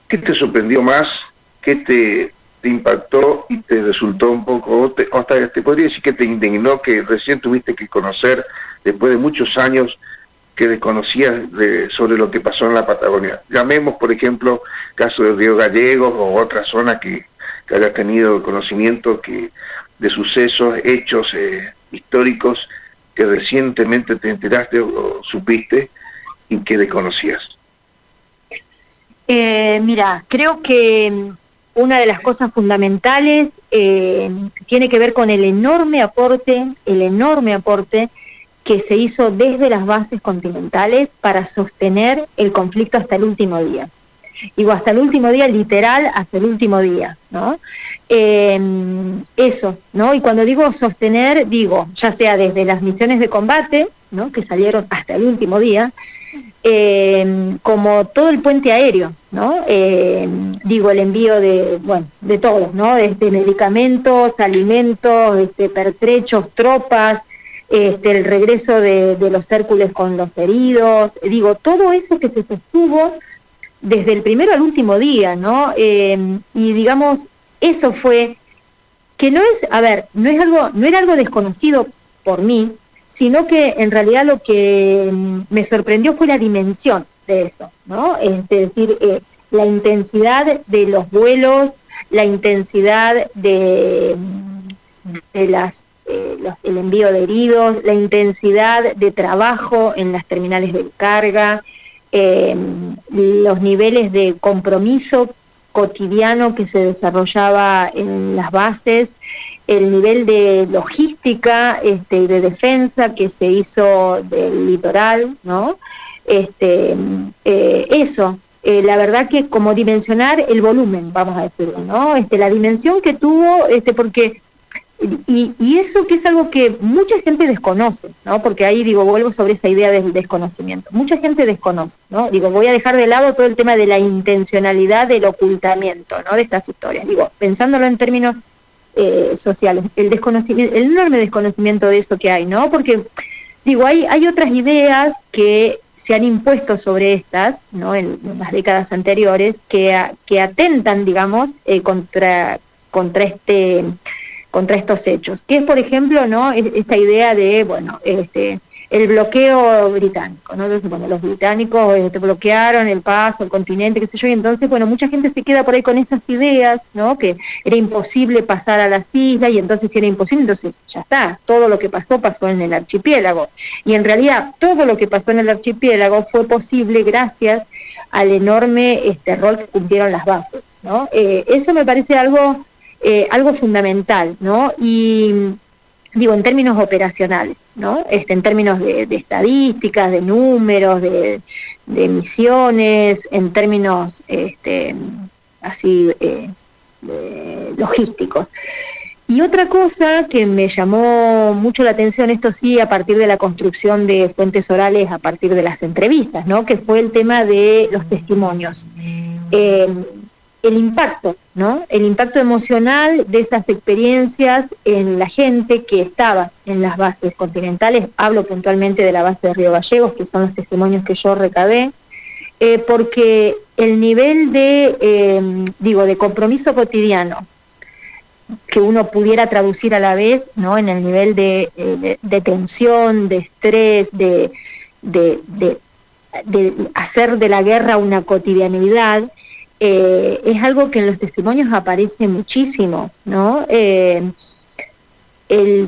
¿qué te sorprendió más? ¿Qué te impactó y te resultó un poco, hasta te podría decir que te indignó, que recién tuviste que conocer después de muchos años que desconocías sobre lo que pasó en la Patagonia? Llamemos, por ejemplo, caso de Río Gallegos o otra zona que hayas tenido conocimiento de sucesos, hechos históricos que recientemente te enteraste o supiste y que desconocías. Mira, creo que una de las cosas fundamentales tiene que ver con el enorme aporte que se hizo desde las bases continentales para sostener el conflicto hasta el último día. Digo, hasta el último día, literal, hasta el último día, ¿no? Eso, ¿no? Y cuando digo sostener, digo, ya sea desde las misiones de combate, ¿no? Que salieron hasta el último día, como todo el puente aéreo, ¿no? Digo, el envío de todos, ¿no? Medicamentos, alimentos, pertrechos, tropas, el regreso de los Hércules con los heridos, digo, todo eso que se sostuvo desde el primero al último día, ¿no? Y digamos, eso fue, que no es, a ver, no era algo desconocido por mí, sino que en realidad lo que me sorprendió fue la dimensión de eso, ¿no? Es decir, la intensidad de los vuelos, la intensidad de el envío de heridos, la intensidad de trabajo en las terminales de carga, los niveles de compromiso cotidiano que se desarrollaba en las bases, el nivel de logística y de defensa que se hizo del litoral, ¿no? Eso, la verdad que como dimensionar el volumen, vamos a decirlo, ¿no? La dimensión que tuvo, porque y eso que es algo que mucha gente desconoce, ¿no? Porque ahí, digo, vuelvo sobre esa idea del desconocimiento. Mucha gente desconoce, ¿no? Digo, voy a dejar de lado todo el tema de la intencionalidad del ocultamiento, ¿no? De estas historias. Digo, pensándolo en términos sociales, el enorme desconocimiento de eso que hay, ¿no? Porque, digo, hay otras ideas que se han impuesto sobre estas, ¿no? En las décadas anteriores, que atentan, digamos, contra estos hechos, que es, por ejemplo, ¿no? Esta idea de, bueno, el bloqueo británico, ¿no? Entonces, bueno, los británicos bloquearon el paso, el continente, qué sé yo, y entonces, bueno, mucha gente se queda por ahí con esas ideas, ¿no? Que era imposible pasar a las islas, y entonces si era imposible, entonces ya está, todo lo que pasó en el archipiélago, y en realidad todo lo que pasó en el archipiélago fue posible gracias al enorme rol que cumplieron las bases, ¿no? Eso me parece algo fundamental, ¿no? Y digo, en términos operacionales, ¿no? En términos de estadísticas, de números, de misiones, en términos así logísticos. Y otra cosa que me llamó mucho la atención, esto sí, a partir de la construcción de fuentes orales, a partir de las entrevistas, ¿no? Que fue el tema de los testimonios. El impacto, ¿no? El impacto emocional de esas experiencias en la gente que estaba en las bases continentales. Hablo puntualmente de la base de Río Gallegos, que son los testimonios que yo recabé, porque el nivel de compromiso cotidiano que uno pudiera traducir a la vez, ¿no? En el nivel de tensión, de estrés, de hacer de la guerra una cotidianidad, es algo que en los testimonios aparece muchísimo, ¿no? El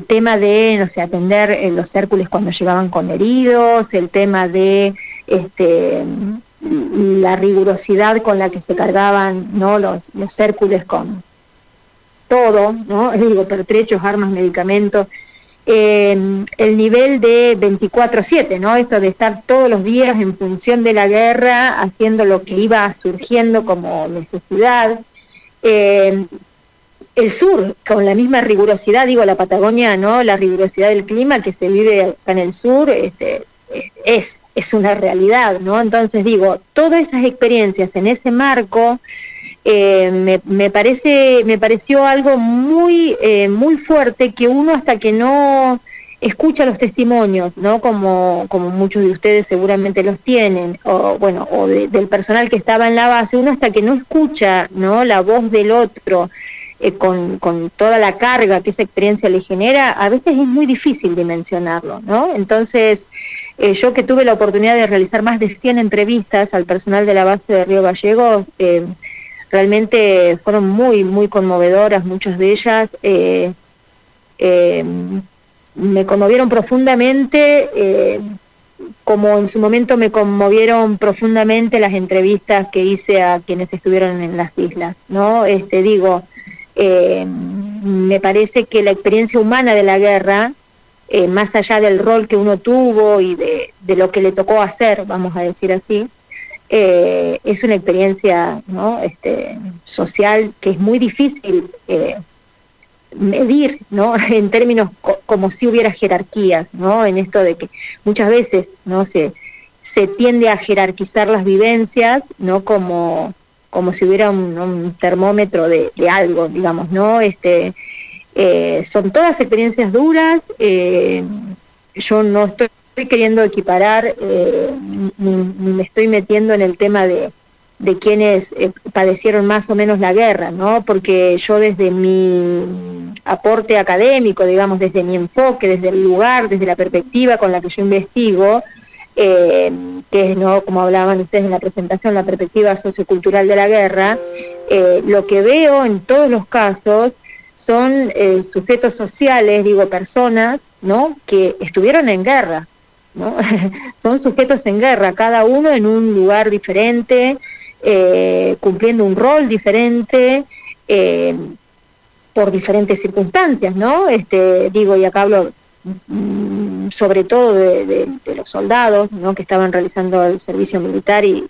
tema de, no sé, atender los Hércules cuando llegaban con heridos, el tema de la rigurosidad con la que se cargaban, ¿no? los Hércules con todo, ¿no? Digo, pertrechos, armas, medicamentos, el nivel de 24/7, ¿no? Esto de estar todos los días en función de la guerra, haciendo lo que iba surgiendo como necesidad. El sur, con la misma rigurosidad, digo, la Patagonia, ¿no? La rigurosidad del clima que se vive acá en el sur, es una realidad, ¿no? Entonces, digo, todas esas experiencias en ese marco, me pareció algo muy fuerte, que uno, hasta que no escucha los testimonios, ¿no? Como muchos de ustedes seguramente los tienen, o bueno, del personal que estaba en la base, uno hasta que no escucha, ¿no? La voz del otro, con toda la carga que esa experiencia le genera, a veces es muy difícil dimensionarlo, ¿no? Entonces, yo, que tuve la oportunidad de realizar más de 100 entrevistas al personal de la base de Río Gallegos, realmente fueron muy, muy conmovedoras, muchas de ellas. Me conmovieron profundamente, como en su momento me conmovieron profundamente las entrevistas que hice a quienes estuvieron en las islas, ¿no? Me parece que la experiencia humana de la guerra, más allá del rol que uno tuvo y de lo que le tocó hacer, vamos a decir así, es una experiencia, ¿no? Social, que es muy difícil medir, ¿no? En términos como si hubiera jerarquías, ¿no? En esto de que muchas veces, ¿no? se tiende a jerarquizar las vivencias, ¿no? Como si hubiera un termómetro de algo, digamos, ¿no? Son todas experiencias duras, yo no estoy queriendo equiparar, ni me estoy metiendo en el tema de quienes padecieron más o menos la guerra, ¿no? Porque yo desde mi aporte académico, digamos, desde mi enfoque, desde el lugar, desde la perspectiva con la que yo investigo, que es, ¿no?, como hablaban ustedes en la presentación, la perspectiva sociocultural de la guerra, lo que veo en todos los casos son sujetos sociales, digo, personas, ¿no?, que estuvieron en guerra, ¿no? Son sujetos en guerra, cada uno en un lugar diferente, cumpliendo un rol diferente, por diferentes circunstancias, ¿no? Digo, y acá hablo sobre todo de los soldados, ¿no?, que estaban realizando el servicio militar y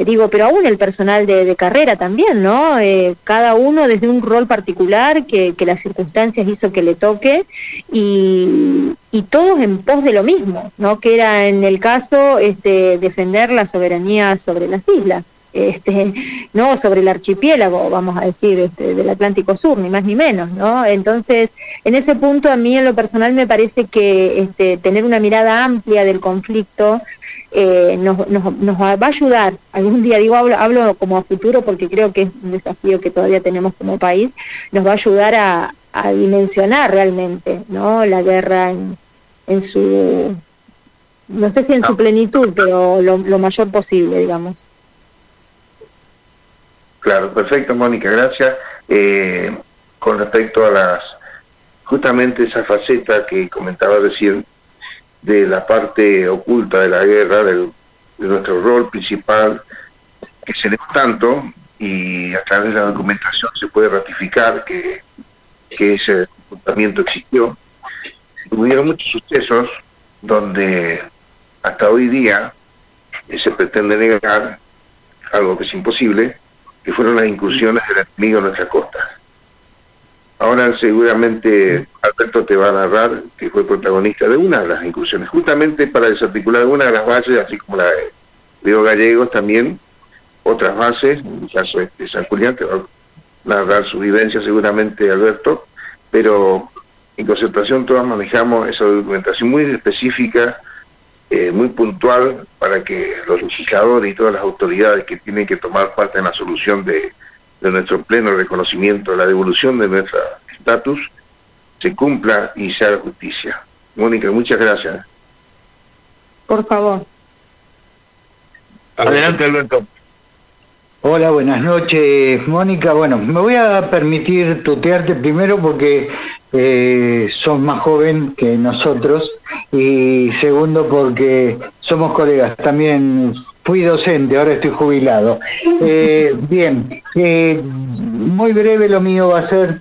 digo, pero aún el personal de carrera también, ¿no? Cada uno desde un rol particular que las circunstancias hizo que le toque, y todos en pos de lo mismo, ¿no?, que era en el caso defender la soberanía sobre las islas, no sobre el archipiélago, vamos a decir, del Atlántico Sur, ni más ni menos, ¿no? Entonces, en ese punto a mí en lo personal me parece que tener una mirada amplia del conflicto nos va a ayudar algún día, digo, hablo como a futuro porque creo que es un desafío que todavía tenemos como país, nos va a ayudar a dimensionar realmente, ¿no?, la guerra en su, no sé si en su plenitud, pero lo mayor posible, digamos. Claro, perfecto, Mónica, gracias. Con respecto a justamente esa faceta que comentaba recién, de la parte oculta de la guerra, de nuestro rol principal, que se negó tanto, y a través de la documentación se puede ratificar que ese comportamiento existió. Hubieron muchos sucesos donde hasta hoy día se pretende negar algo que es imposible, que fueron las incursiones del enemigo en nuestra costa. Ahora seguramente Alberto te va a narrar que fue protagonista de una de las incursiones, justamente para desarticular una de las bases, así como la de Río Gallegos, también otras bases, en el caso de San Julián, te va a narrar su vivencia seguramente Alberto, pero en concentración todas manejamos esa documentación muy específica, muy puntual, para que los legisladores y todas las autoridades que tienen que tomar parte en la solución de nuestro pleno reconocimiento, de la devolución de nuestro estatus, se cumpla y se haga justicia. Mónica, muchas gracias. Por favor. Adelante, Alberto. Hola, buenas noches, Mónica. Bueno, me voy a permitir tutearte primero porque sos más joven que nosotros, y segundo porque somos colegas. También fui docente, ahora estoy jubilado. Bien, muy breve lo mío va a ser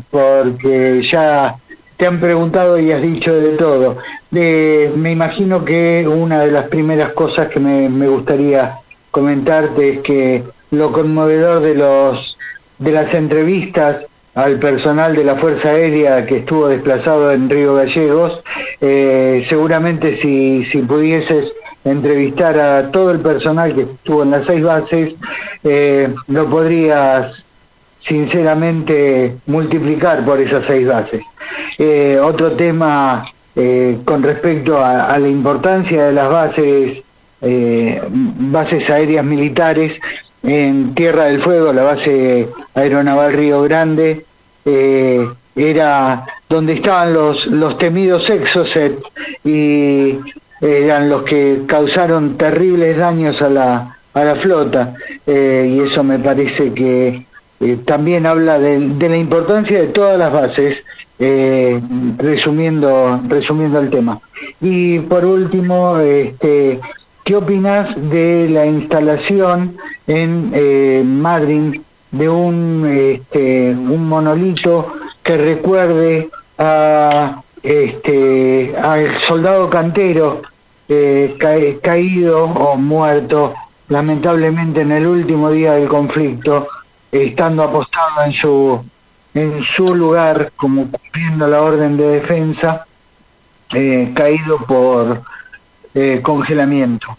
porque ya te han preguntado y has dicho de todo. Me imagino que una de las primeras cosas que me gustaría comentarte es que lo conmovedor de las entrevistas al personal de la Fuerza Aérea que estuvo desplazado en Río Gallegos, seguramente si pudieses entrevistar a todo el personal que estuvo en las 6 bases, lo podrías sinceramente multiplicar por esas 6 bases. Otro tema con respecto a la importancia de las bases aéreas militares en Tierra del Fuego, la base aeronaval Río Grande, era donde estaban los temidos Exocet, y eran los que causaron terribles daños a la flota, y eso me parece que también habla de la importancia de todas las bases, resumiendo el tema. Y por último, ¿qué opinás de la instalación en Madryn de un monolito que recuerde al soldado cantero caído o muerto lamentablemente en el último día del conflicto, estando apostado en su lugar, como cumpliendo la orden de defensa, caído por congelamiento?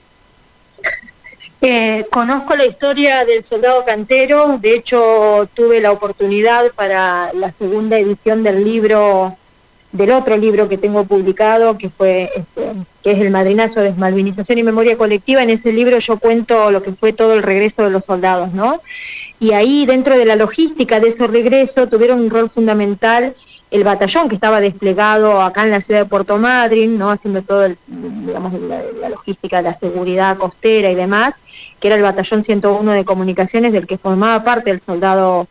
Conozco la historia del soldado cantero. De hecho tuve la oportunidad para la segunda edición del libro del otro libro que tengo publicado, que fue que es El Madrinazo, Desmalvinización y Memoria Colectiva. En ese libro yo cuento lo que fue todo el regreso de los soldados, ¿no? Y ahí, dentro de la logística de ese regreso, tuvieron un rol fundamental el batallón que estaba desplegado acá en la ciudad de Puerto Madryn, ¿no? Haciendo todo digamos, la logística de la seguridad costera y demás, que era el batallón 101 de comunicaciones, del que formaba parte el soldado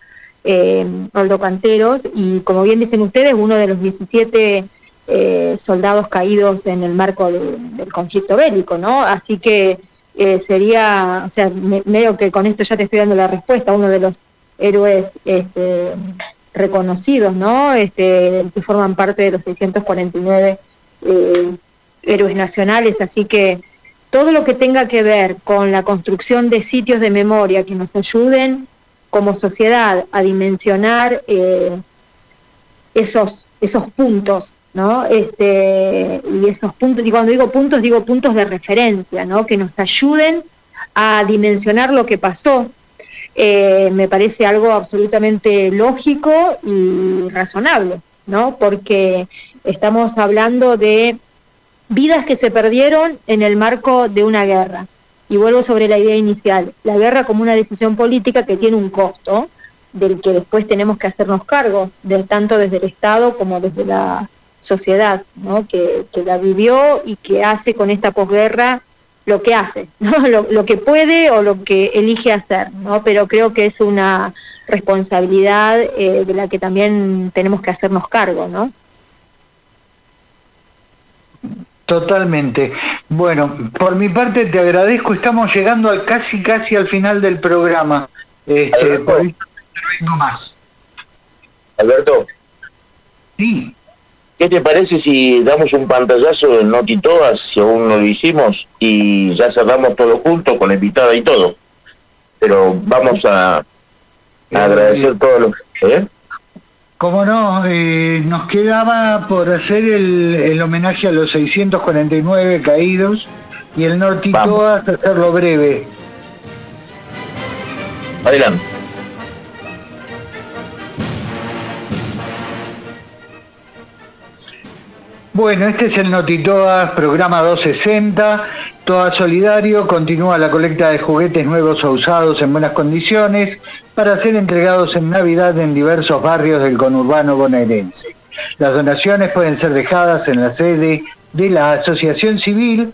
Roldo Canteros, y como bien dicen ustedes, uno de los 17 soldados caídos en el marco del conflicto bélico, ¿no? Así que sería, o sea, medio que con esto ya te estoy dando la respuesta, uno de los héroes reconocidos, ¿no? Que forman parte de los 649 héroes nacionales. Así que todo lo que tenga que ver con la construcción de sitios de memoria que nos ayuden como sociedad a dimensionar esos puntos, ¿no? Y esos puntos, y cuando digo puntos de referencia, ¿no? Que nos ayuden a dimensionar lo que pasó. Me parece algo absolutamente lógico y razonable, ¿no? Porque estamos hablando de vidas que se perdieron en el marco de una guerra. Y vuelvo sobre la idea inicial, la guerra como una decisión política que tiene un costo, del que después tenemos que hacernos cargo, tanto desde el Estado como desde la sociedad, ¿no? Que la vivió y que hace con esta posguerra lo que hace, ¿no? Lo que puede o lo que elige hacer, ¿no? Pero creo que es una responsabilidad de la que también tenemos que hacernos cargo, ¿no? Totalmente. Bueno, por mi parte te agradezco, estamos llegando casi al final del programa. Por eso no más. Alberto. Sí. ¿Qué te parece si damos un pantallazo en Noti Todas, si aún no lo hicimos, y ya cerramos todo junto con la invitada y todo? Pero vamos a agradecer todo lo que... Cómo no, nos quedaba por hacer el homenaje a los 649 caídos y el Noti Todas hacerlo breve. Adelante. Bueno, este es el Noti Todas, programa 260, Todas Solidario. Continúa la colecta de juguetes nuevos o usados en buenas condiciones para ser entregados en Navidad en diversos barrios del conurbano bonaerense. Las donaciones pueden ser dejadas en la sede de la Asociación Civil,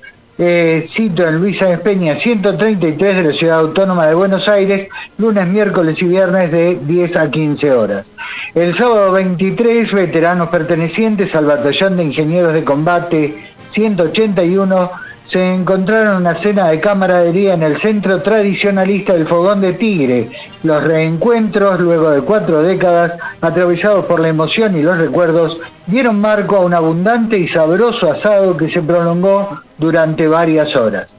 sitio en Luis Sáenz Peña 133 de la Ciudad Autónoma de Buenos Aires, lunes, miércoles y viernes de 10 a 15 horas. El sábado 23, veteranos pertenecientes al Batallón de Ingenieros de Combate 181 se encontraron en una cena de camaradería en el centro tradicionalista del Fogón de Tigre. Los reencuentros, luego de 4 décadas, atravesados por la emoción y los recuerdos, dieron marco a un abundante y sabroso asado que se prolongó durante varias horas.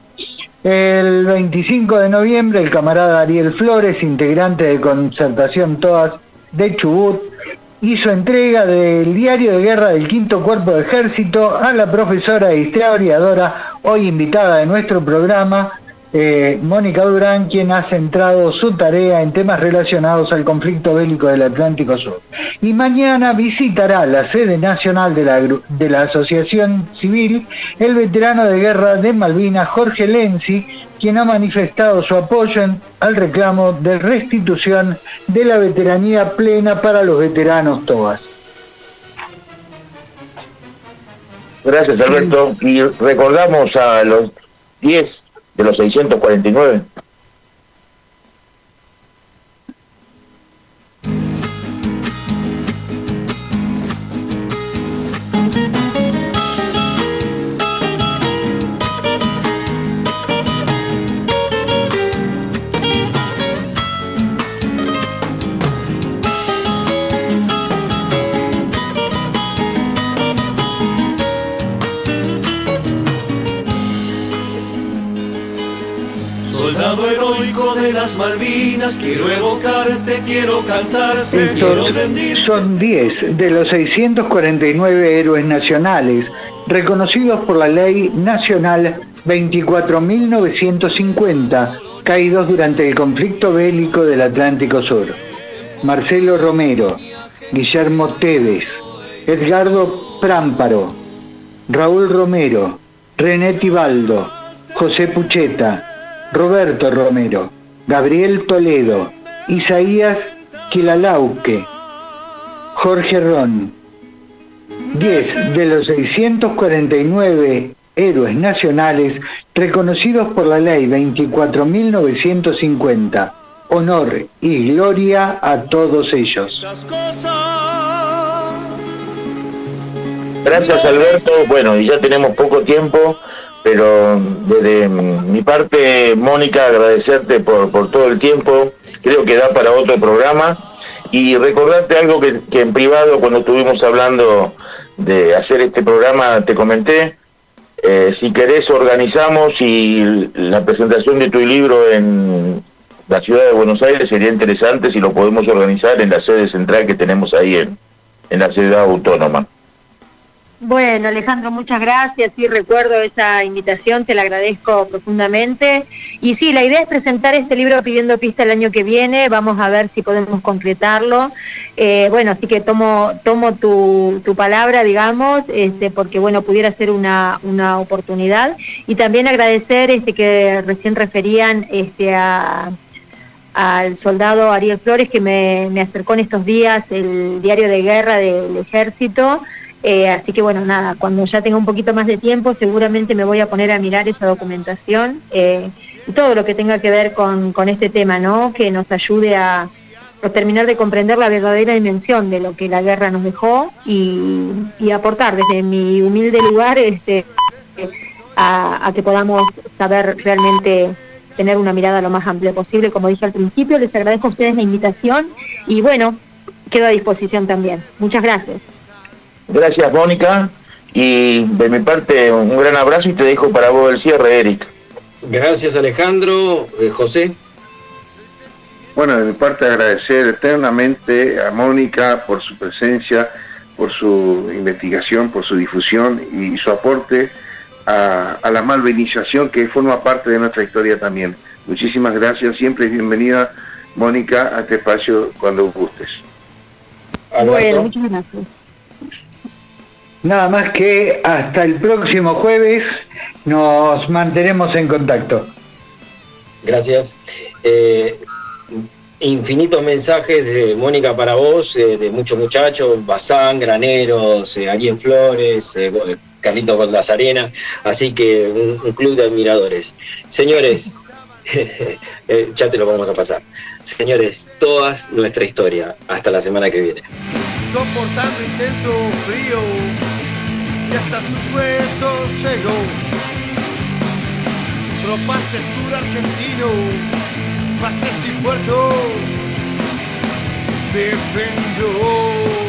El 25 de noviembre, el camarada Ariel Flores, integrante de Concertación Todas de Chubut, hizo entrega del diario de guerra del 5º Cuerpo de Ejército a la profesora e historiadora, hoy invitada de nuestro programa, Mónica Durán, quien ha centrado su tarea en temas relacionados al conflicto bélico del Atlántico Sur. Y mañana visitará la sede nacional de la Asociación Civil el veterano de guerra de Malvinas, Jorge Lenzi, quien ha manifestado su apoyo al reclamo de restitución de la veteranía plena para los veteranos TOAS. Gracias, Alberto. Sí. Y recordamos a los 10 de los 649. Soldado heroico de las Malvinas, quiero evocarte, quiero cantarte, quiero rendirte. Son 10 de los 649 héroes nacionales reconocidos por la Ley Nacional 24.950, caídos durante el conflicto bélico del Atlántico Sur. Marcelo Romero, Guillermo Tevez, Edgardo Prámparo, Raúl Romero, René Tibaldo, José Pucheta, Roberto Romero, Gabriel Toledo, Isaías Quilalauque, Jorge Ron. 10 de los 649 héroes nacionales reconocidos por la ley 24.950. Honor y gloria a todos ellos. Gracias, Alberto. Bueno, y ya tenemos poco tiempo, pero desde mi parte, Mónica, agradecerte por todo el tiempo. Creo que da para otro programa. Y recordarte algo que en privado, cuando estuvimos hablando de hacer este programa, te comenté. Si querés, organizamos, y la presentación de tu libro en la ciudad de Buenos Aires sería interesante si lo podemos organizar en la sede central que tenemos ahí en la ciudad autónoma. Bueno, Alejandro, muchas gracias. Sí, recuerdo esa invitación, te la agradezco profundamente. Y sí, la idea es presentar este libro Pidiendo Pista el año que viene. Vamos a ver si podemos concretarlo. Bueno, así que tomo tu palabra, digamos, porque bueno, pudiera ser una oportunidad. Y también agradecer que recién referían al soldado Ariel Flores, que me acercó en estos días el diario de guerra del ejército. Así que bueno, nada, cuando ya tenga un poquito más de tiempo seguramente me voy a poner a mirar esa documentación y todo lo que tenga que ver con este tema, ¿no? Que nos ayude a terminar de comprender la verdadera dimensión de lo que la guerra nos dejó y aportar desde mi humilde lugar a que podamos saber realmente tener una mirada lo más amplia posible. Como dije al principio, les agradezco a ustedes la invitación y bueno, quedo a disposición también. Muchas gracias. Gracias, Mónica, y de mi parte un gran abrazo y te dejo para vos el cierre, Eric. Gracias, Alejandro. José. Bueno, de mi parte agradecer eternamente a Mónica por su presencia, por su investigación, por su difusión y su aporte a la malvinización que forma parte de nuestra historia también. Muchísimas gracias, siempre es bienvenida, Mónica, a este espacio cuando gustes. Alberto. Bueno, muchas gracias. Nada más que hasta el próximo jueves nos mantenemos en contacto. Gracias. Infinitos mensajes de Mónica para vos, de muchos muchachos, Bazán, Graneros, Ariel Flores, Carlito Gondazarena, así que un club de admiradores. Señores, ya te lo vamos a pasar. Señores, toda nuestra historia. Hasta la semana que viene. Soportando intenso frío y hasta sus huesos llegó. Tropas del sur argentino, bases y puertos defendió.